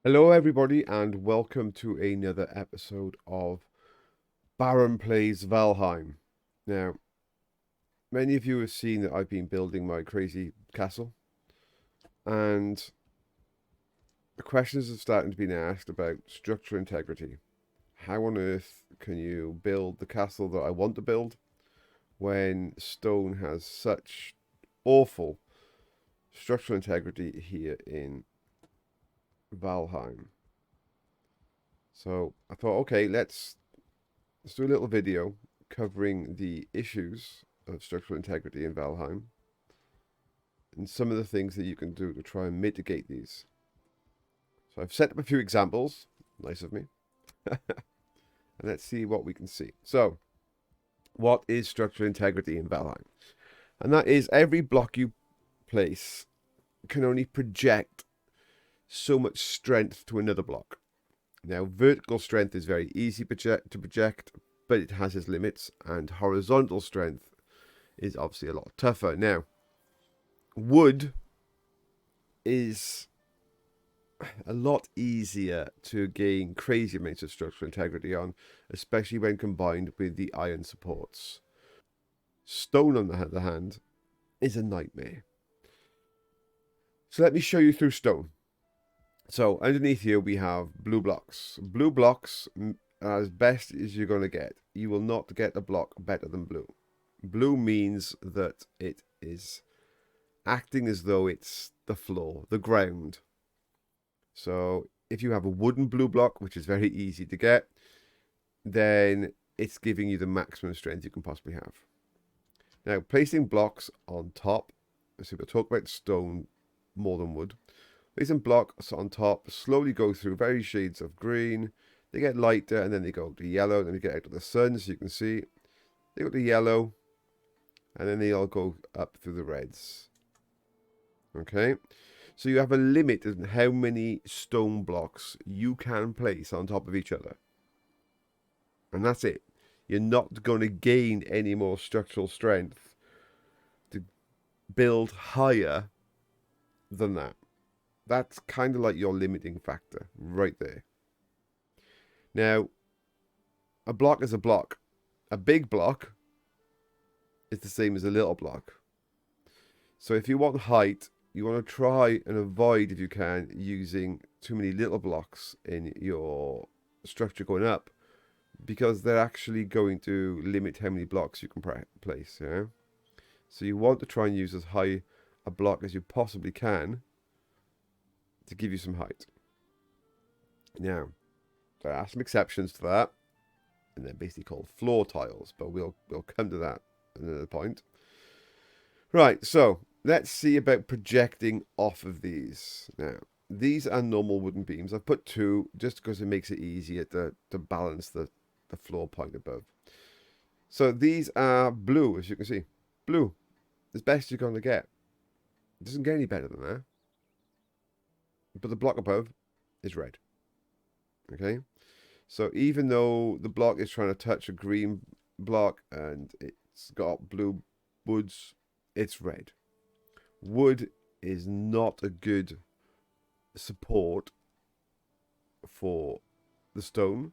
Hello, everybody, and welcome to another episode of Baron Plays Valheim. Now, many of you have seen that I've been building my crazy castle, and the questions are starting to be asked about structure integrity. How on earth can you build the castle that I want to build when stone has such awful structural integrity here in Valheim? So I thought, okay, let's do a little video covering the issues of structural integrity in Valheim and some of the things that you can do to try and mitigate these. So I've set up a few examples, nice of me, and let's see what we can see. So, what is structural integrity in Valheim? And that is every block you place can only project so much strength to another block. Now, vertical strength is very easy to project, but it has its limits, and horizontal strength is obviously a lot tougher. Now, wood is a lot easier to gain crazy amounts of structural integrity on, especially when combined with the iron supports. Stone, on the other hand, is a nightmare. So let me show you through stone. So underneath here we have blue blocks. Blue blocks are as best as you're going to get. You will not get a block better than blue. Blue means that it is acting as though it's the floor, the ground. So if you have a wooden blue block, which is very easy to get, then it's giving you the maximum strength you can possibly have. Now, placing blocks on top, so we'll talk about stone more than wood. Placing blocks on top slowly go through various shades of green. They get lighter and then they go to yellow. Then we get out of the sun, so you can see they go to yellow, and then they all go up through the reds. Okay, so you have a limit in how many stone blocks you can place on top of each other. And that's it. You're not going to gain any more structural strength to build higher than that. That's kind of like your limiting factor right there. Now, a block is a block. A big block is the same as a little block. So if you want height, you want to try and avoid, if you can, using too many little blocks in your structure going up, because they're actually going to limit how many blocks you can place. Yeah. So you want to try and use as high a block as you possibly can to give you some height. Now, there are some exceptions to that, and they're basically called floor tiles, but we'll come to that at another point. Right, so let's see about projecting off of these. Now, these are normal wooden beams. I've put two just because it makes it easier to balance the floor point above. So these are blue, as you can see. Blue, as best you're going to get. It doesn't get any better than that. But the block above is red. Okay? So even though the block is trying to touch a green block and it's got blue woods, it's red. Wood is not a good support for the stone.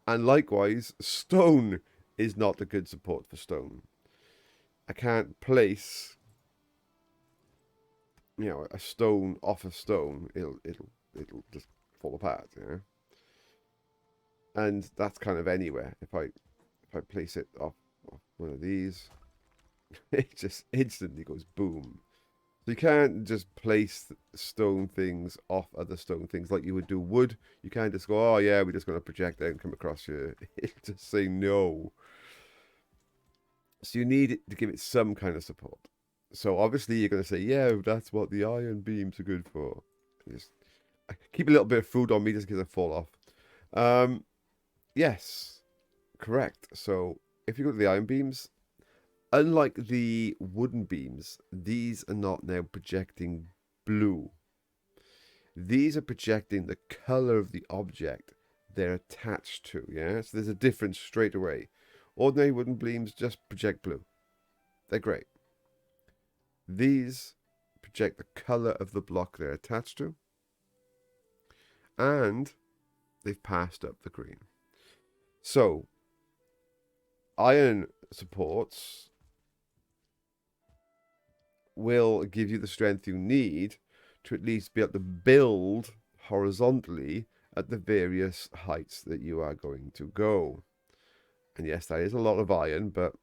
And likewise, stone is not a good support for stone. I can't place, a stone off a stone. It'll just fall apart, And that's kind of anywhere. If I place it off one of these, it just instantly goes boom. So you can't just place stone things off other stone things like you would do wood. You can't just go, oh yeah, we're just going to project out and come across here. It'll just say no. So you need it to give it some kind of support. So obviously you're going to say, yeah, that's what the iron beams are good for. Just keep a little bit of food on me just in case I fall off. Yes, correct. So if you go to the iron beams, unlike the wooden beams, these are not now projecting blue. These are projecting the color of the object they're attached to, yeah? So there's a difference straight away. Ordinary wooden beams just project blue. They're great. These project the color of the block they're attached to. and they've passed up the green. So, iron supports will give you the strength you need to at least be able to build horizontally at the various heights that you are going to go. And yes, that is a lot of iron, but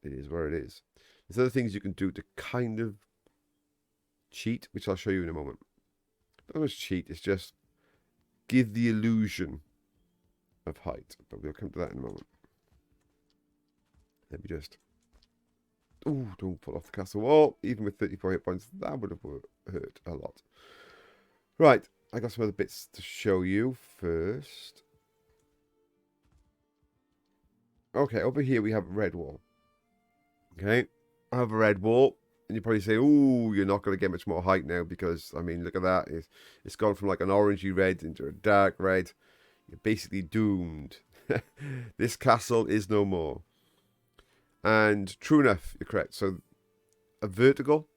it is where it is. There's other things you can do to kind of cheat, which I'll show you in a moment. Not much cheat, it's just give the illusion of height. But we'll come to that in a moment. Let me just... Ooh, don't fall off the castle wall. Even with 34 hit points, that would have hurt a lot. Right, I got some other bits to show you first. Okay, over here we have a red wall. Okay, I have a red wall. And you probably say, ooh, you're not going to get much more height now because, I mean, look at that. It's gone from like an orangey red into a dark red. You're basically doomed. This castle is no more. And true enough, you're correct. So a vertical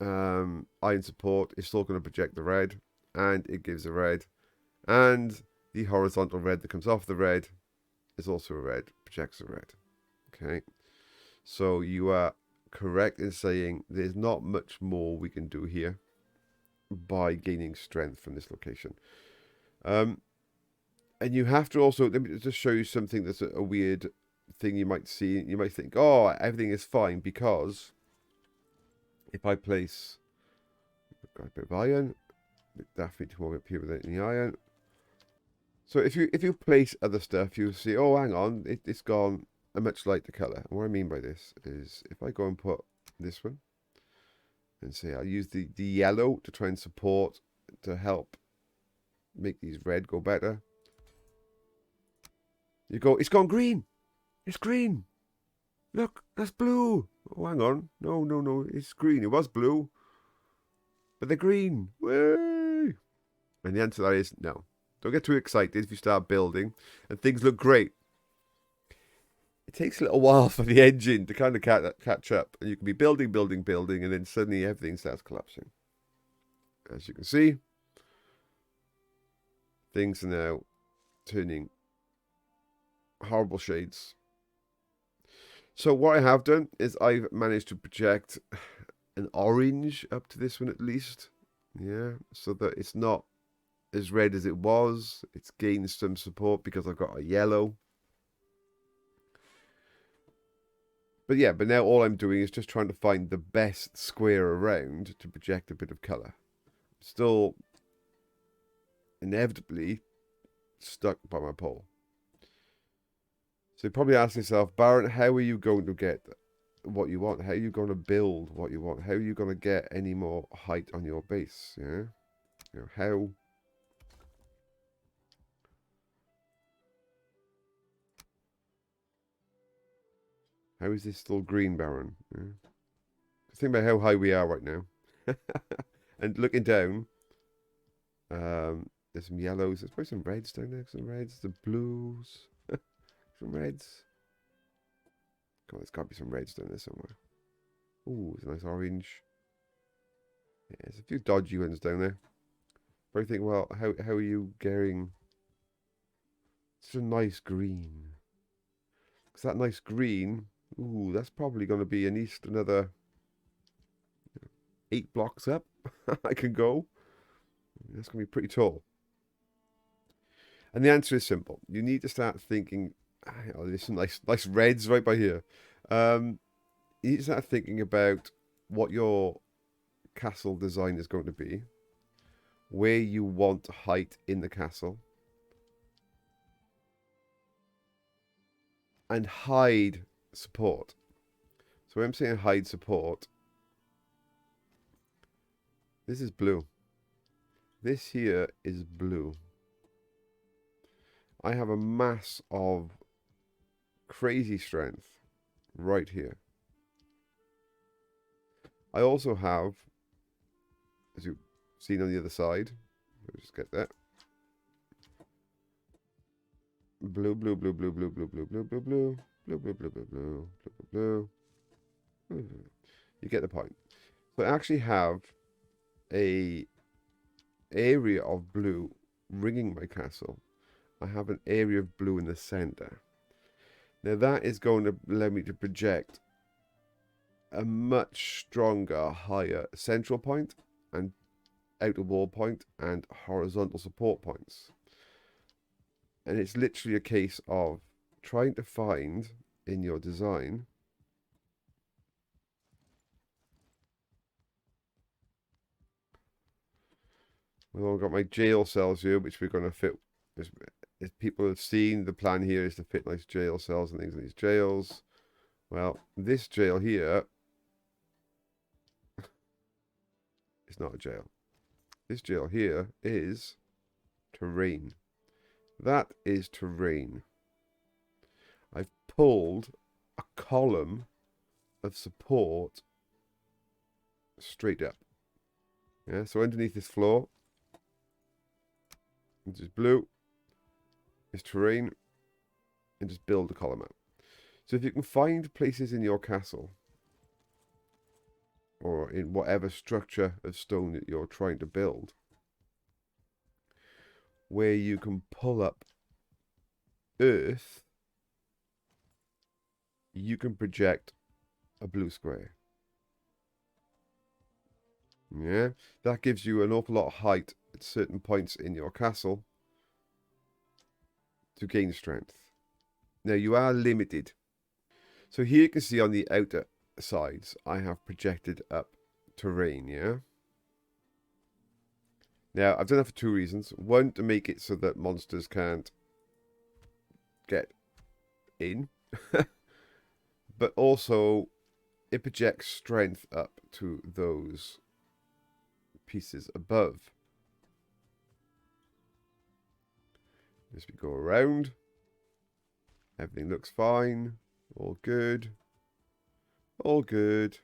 iron support is still going to project the red, and it gives a red. And the horizontal red that comes off the red is also a red, projects a red. Okay, so you are correct in saying there's not much more we can do here by gaining strength from this location. And you have to also, let me just show you something that's a weird thing you might see. You might think, oh, everything is fine because if I place a bit of iron, definitely to move up here without any iron. So if you place other stuff, you'll see, oh, hang on, it's gone a much lighter color. And what I mean by this is if I go and put this one and say I'll use the yellow to try and support to help make these red go better. You go, it's gone green. It's green. Look, that's blue. Oh, hang on. No, it's green. It was blue. But they're green. Way! And the answer to that is no. Don't get too excited if you start building and things look great. It takes a little while for the engine to kind of catch up. And you can be building, and then suddenly everything starts collapsing. As you can see, things are now turning horrible shades. So what I have done is I've managed to project an orange up to this one at least. Yeah, so that it's not as red as it was. It's gained some support because I've got a yellow. But yeah, but now all I'm doing is just trying to find the best square around to project a bit of colour. Still inevitably stuck by my pole. So you probably ask yourself, Baron, how are you going to get what you want? How are you going to build what you want? How are you going to get any more height on your base? Yeah, you know, how is this still green, Baron? Yeah. Think about how high we are right now. And looking down, there's some yellows. There's probably some reds down there. Some reds, the blues, some reds. God, there's got to be some reds down there somewhere. Ooh, there's a nice orange. Yeah, there's a few dodgy ones down there. But I think, well, how are you getting such a nice green? Because that nice green, ooh, that's probably going to be at least another 8 blocks up. I can go. That's going to be pretty tall. And the answer is simple. You need to start thinking. Oh, there's some nice reds right by here. You need to start thinking about what your castle design is going to be, where you want height in the castle, and hide support. So when I'm saying hide support, this is blue. This here is blue. I have a mass of crazy strength right here. I also have, as you've seen on the other side, let's just get that. Blue. You get the point. So I actually have a area of blue ringing my castle, I have an area of blue in the center. Now that is going to allow me to project a much stronger, higher central point and outer wall point and horizontal support points. And it's literally a case of trying to find in your design I've got my jail cells here, which we're going to fit. If people have seen, the plan here is to fit nice jail cells and things in these jails. Well, this jail here is not a jail. This jail here is terrain. That is terrain. I've pulled a column of support straight up. Yeah, so underneath this floor, which is blue, is terrain, and just build the column out. So if you can find places in your castle, or in whatever structure of stone that you're trying to build, where you can pull up earth, you can project a blue square. Yeah, that gives you an awful lot of height at certain points in your castle to gain strength. Now you are limited. So here you can see on the outer sides, I have projected up terrain, yeah? Now, I've done that for two reasons. One, to make it so that monsters can't get in. But also, it projects strength up to those pieces above. As we go around, everything looks fine. All good. All good.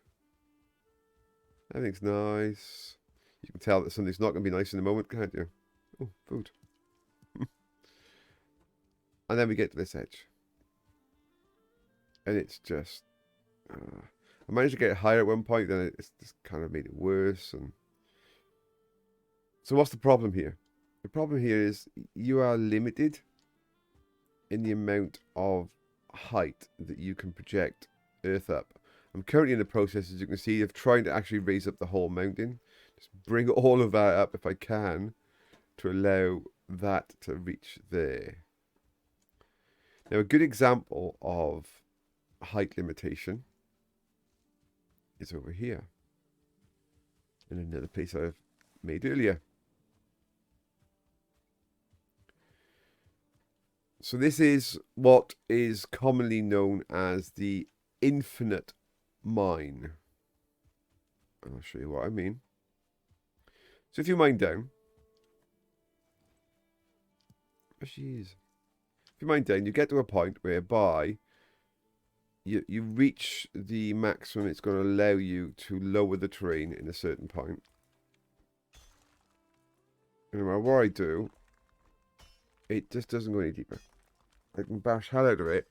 Everything's nice. You can tell that something's not going to be nice in a moment, can't you? Oh, food. And then we get to this edge. And it's just... I managed to get it higher at one point, then it's just kind of made it worse. And so what's the problem here? The problem here is you are limited in the amount of height that you can project earth up. I'm currently in the process, as you can see, of trying to actually raise up the whole mountain. Just bring all of that up if I can to allow that to reach there. Now, a good example of height limitation is over here in another place I've made earlier. So this is what is commonly known as the infinite mine. And I'll show you what I mean. So if you mine down, if you mine down, you get to a point whereby you reach the maximum it's going to allow you to lower the terrain in a certain point. And no matter what I do, it just doesn't go any deeper. I can bash hell out of it.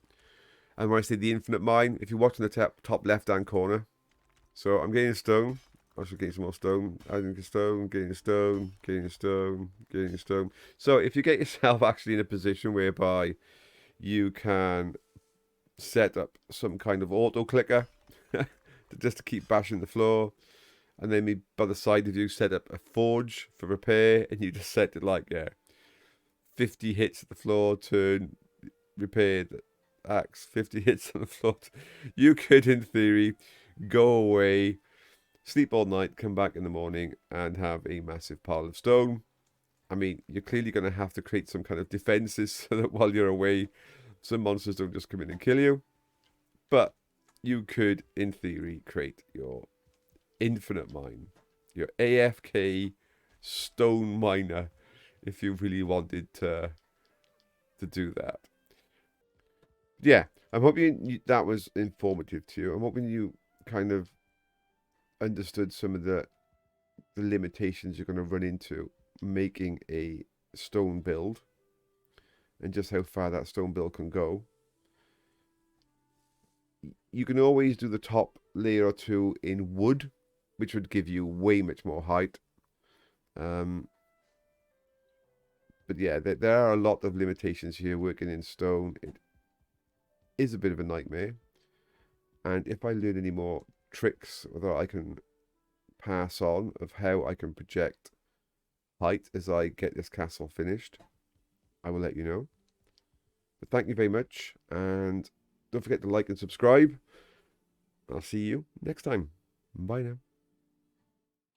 And when I say the infinite mine, if you watch in the top left-hand corner, so I'm getting a stone. I should get some more stone. Adding a stone, getting a stone, getting a stone, getting a stone. So if you get yourself actually in a position whereby you can set up some kind of auto clicker just to keep bashing the floor, and then maybe by the side of you set up a forge for repair, and you just set it like 50 hits at the floor, turn, repair the axe, 50 hits on the floor. You could, in theory, go away, sleep all night, come back in the morning, and have a massive pile of stone. I mean, you're clearly going to have to create some kind of defenses so that while you're away, some monsters don't just come in and kill you. But you could, in theory, create your infinite mine, your AFK stone miner, if you really wanted to do that. Yeah, I'm hoping that was informative to you. I'm hoping you kind of understood some of the limitations you're going to run into making a stone build, and just how far that stone build can go. You can always do the top layer or two in wood, which would give you way much more height. But yeah, there are a lot of limitations here working in stone. It is a bit of a nightmare. And if I learn any more tricks that I can pass on of how I can project height as I get this castle finished, I will let you know. But thank you very much, and don't forget to like and subscribe. I'll see you next time. Bye now.